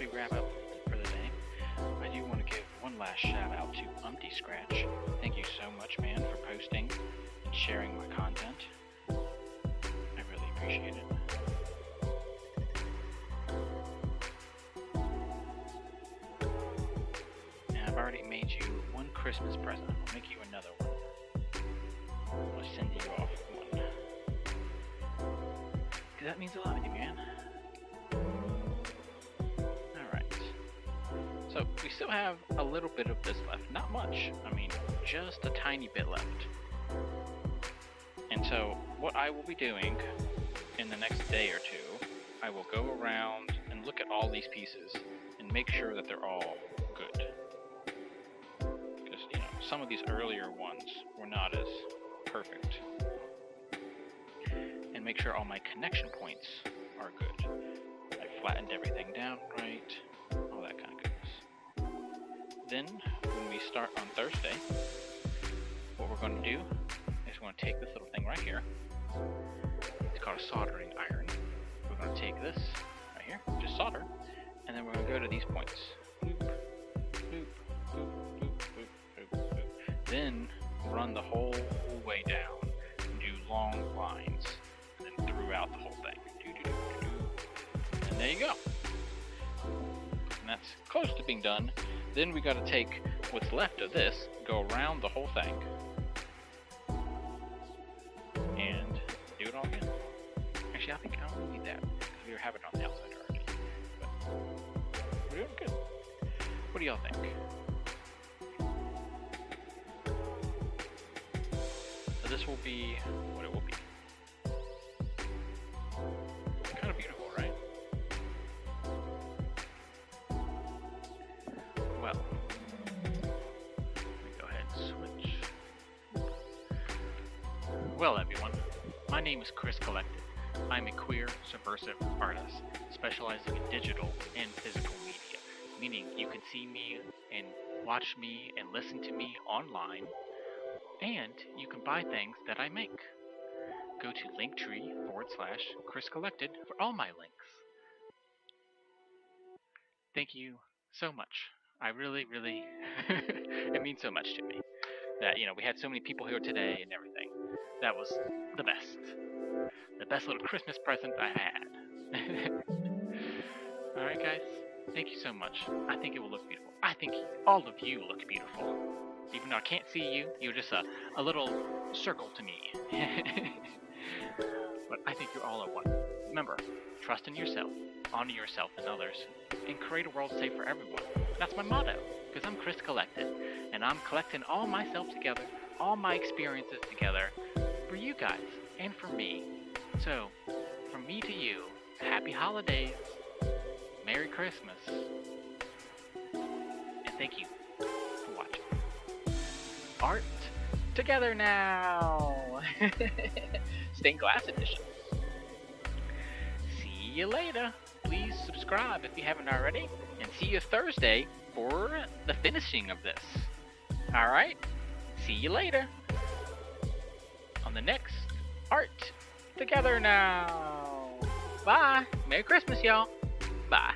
we wrap up for the day, I do want to give one last shout out to Umpty Scratch. Thank you so much, man, for posting and sharing my content. I really appreciate it. And I've already made you one Christmas present. I'll make you another one. I'll send you off one. Because that means a lot to you, man. Alright. So, we still have a little bit of this left. Not much. I mean, just a tiny bit left. And so, what I will be doing in the next day or two, I will go around and look at all these pieces and make sure that they're all good. Because, you know, some of these earlier ones were not as perfect. And make sure all my connection points are good. I flattened everything down right, all that kind of goodness. Then, when we start on Thursday, what we're going to do is we're going to take this little thing right here. It's called a soldering iron. We're going to take this right here, just solder, and then we're going to go to these points. Boop, boop, boop, boop, boop, boop, boop. Then run the whole way down and do long lines, and then throughout the whole thing. And there you go. And that's close to being done. Then we got to take what's left of this, go around the whole thing, and do it all again. Actually, I think I don't need that because we have it on the outside already. But we're doing good. What do y'all think? So this will be what it will be. Kind of beautiful, right? Well, let me go ahead and switch. Well, everyone, my name is Chris Collected. I'm a queer, subversive artist specializing in digital and physical media, meaning you can see me and watch me and listen to me online, and you can buy things that I make. Go to Linktree/Chris Collected for all my links. Thank you so much. I really, it means so much to me that, you know, we had so many people here today and everything. That was the best. The best little Christmas present I had. Alright guys, thank you so much. I think it will look beautiful. I think all of you look beautiful. Even though I can't see you, you're just a little circle to me. But I think you're all at one. Remember, trust in yourself, honor yourself and others, and create a world safe for everyone. That's my motto, because I'm Chris Collected, and I'm collecting all myself together, all my experiences together, for you guys, and for me. So, from me to you, happy holidays, Merry Christmas, and thank you for watching. Art together now! Stained glass edition. See you later. Please subscribe if you haven't already, and see you Thursday for the finishing of this. Alright? See you later on the next Art Together Now. Bye. Merry Christmas, y'all. Bye.